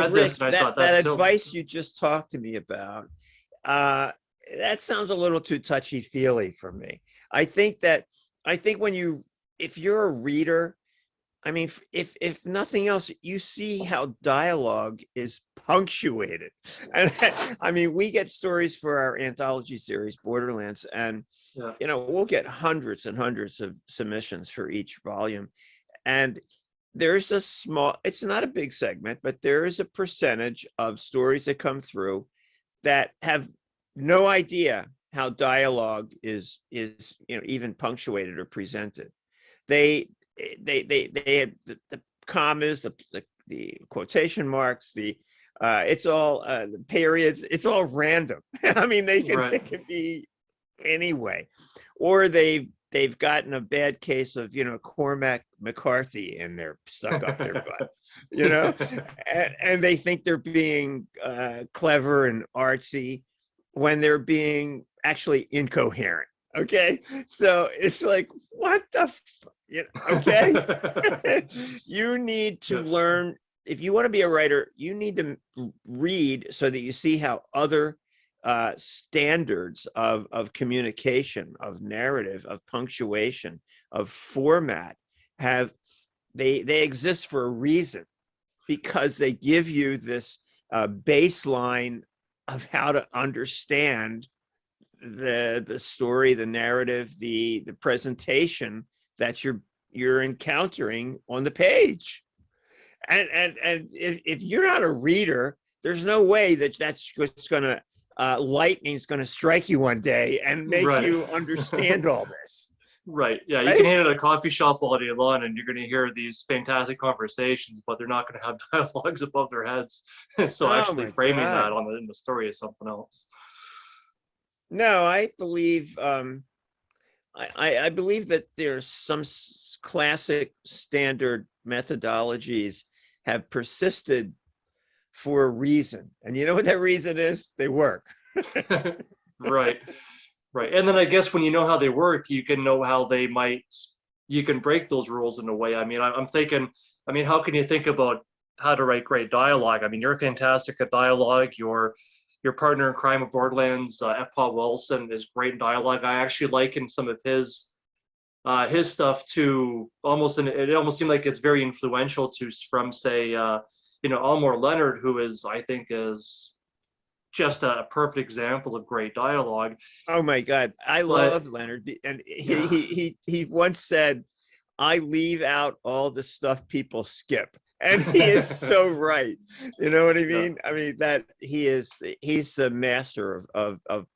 read Rick, this and I thought that that's so. advice you just talked to me about, that sounds a little too touchy-feely for me. I think that if you're a reader, I mean, if nothing else, you see how dialogue is punctuated. And I mean, we get stories for our anthology series, Borderlands, and Yeah. we'll get hundreds and hundreds of submissions for each volume. And there's it's not a big segment, but there is a percentage of stories that come through that have no idea how dialogue is even punctuated or presented. They have the commas, the quotation marks, it's all the periods, it's all random. I mean, they can be any way, or they've gotten a bad case of Cormac McCarthy in there stuck up their butt, and they think they're being clever and artsy when they're being actually incoherent. Okay, so it's like, what the okay. You need to learn. If you want to be a writer, you need to read so that you see how other standards of communication, of narrative, of punctuation, of format they exist for a reason, because they give you this baseline of how to understand the story, the narrative, the presentation that you're encountering on the page. And if you're not a reader, there's no way that's just gonna lightning's gonna strike you one day and make you understand all this. Right. Yeah. You can hang at a coffee shop all day long and you're going to hear these fantastic conversations, but they're not going to have dialogues above their heads. So actually framing that in the story is something else. No, I believe I believe that there's some classic standard methodologies have persisted for a reason. And you know what that reason is? They work. Right. Right. And then I guess when you know how they work, you can know how you can break those rules in a way. I mean, I'm thinking, how can you think about how to write great dialogue? I mean, you're fantastic at dialogue. Your partner in crime of Borderlands, F. Paul Wilson, is great in dialogue. I actually liken some of his stuff to it almost seemed like it's very influential from say, Elmore Leonard, who I think is just a perfect example of great dialogue. Oh my God, I love Leonard, and he once said, "I leave out all the stuff people skip," and he is so right. You know what I mean? Yeah. I mean that he's the master of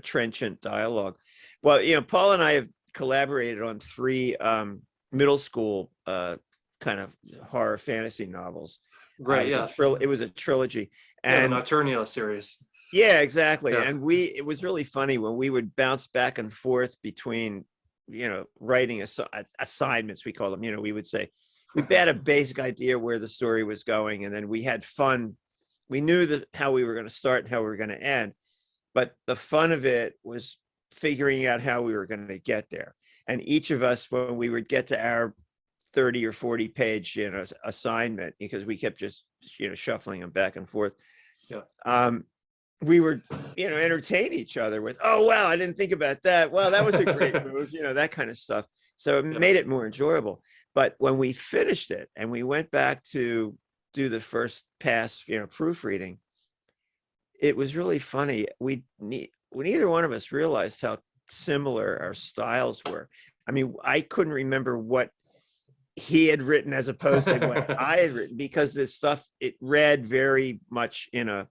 trenchant dialogue. Well, Paul and I have collaborated on 3 middle school kind of horror fantasy novels. Right. It was a trilogy. And the Nocturnia series. Yeah, exactly. Yeah. And it was really funny when we would bounce back and forth between, writing assignments, we call them. We would say, we had a basic idea where the story was going, and then we had fun. We knew how we were going to start and how we were going to end, but the fun of it was figuring out how we were going to get there. And each of us, when we would get to our 30 or 40 page assignment, because we kept just shuffling them back and forth, we would entertain each other with, "Oh wow, I didn't think about that. Well, that was a great move," that kind of stuff. So it made it more enjoyable. But when we finished it and we went back to do the first pass proofreading, it was really funny. Neither one of us realized how similar our styles were. I mean, I couldn't remember what he had written as opposed to what I had written, because this stuff, it read very much in a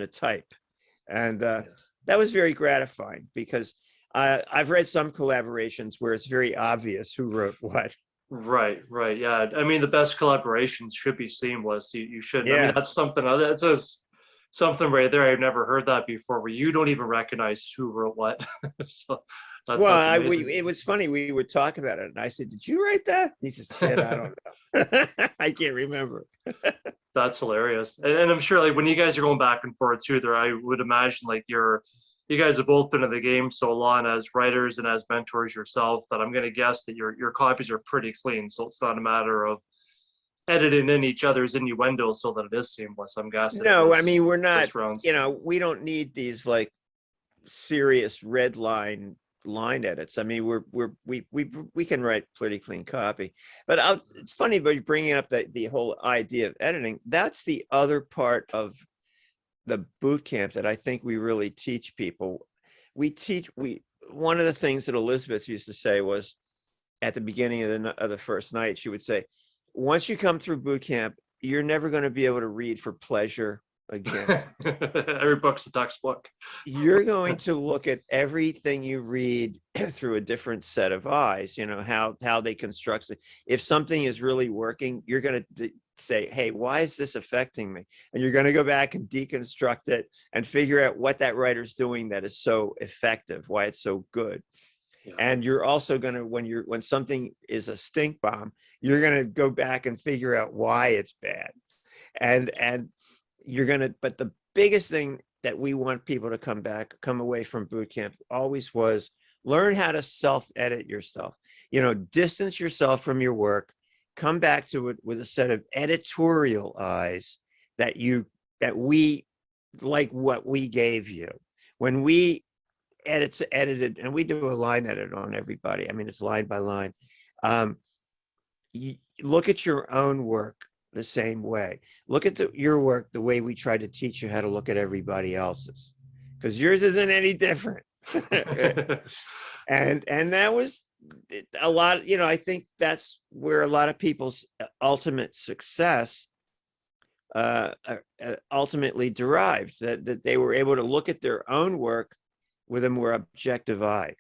type. And that was very gratifying, because I've read some collaborations where it's very obvious who wrote what. Right. Yeah. I mean, the best collaborations should be seamless. You shouldn't. Yeah. I mean, that's something right there. I've never heard that before, where you don't even recognize who wrote what. So it was funny. We would talk about it, and I said, "Did you write that?" He says, "Shit, I don't know. I can't remember." That's hilarious. And I'm sure, like, when you guys are going back and forth too, there, I would imagine, like, you guys have both been in the game so long as writers and as mentors yourself, that I'm going to guess that your copies are pretty clean. So it's not a matter of editing in each other's innuendos so that it is seamless. I'm guessing. No, I mean, we're not, first rounds. we don't need these like serious red line edits. I mean, we can write pretty clean copy, but it's funny about you bringing up the whole idea of editing. That's the other part of the boot camp that I think we really teach people. One of the things that Elizabeth used to say was at the beginning of the first night, she would say, once you come through boot camp, you're never going to be able to read for pleasure again. Every book's a textbook. You're going to look at everything you read through a different set of eyes, how they construct it. If something is really working, you're going to say, hey, why is this affecting me? And you're going to go back and deconstruct it and figure out what that writer's doing that is so effective, why it's so good. Yeah. And you're also going to, when something is a stink bomb, you're going to go back and figure out why it's bad. And you're going to, but the biggest thing that we want people to come away from boot camp always was learn how to self-edit yourself, distance yourself from your work, come back to it with a set of editorial eyes that we like what we gave you. When we edited, and we do a line edit on everybody. I mean, it's line by line. You look at your own work the same way. Look at your work the way we try to teach you how to look at everybody else's, because yours isn't any different. and that was a lot. I think that's where a lot of people's ultimate success ultimately derived, that they were able to look at their own work with a more objective eye.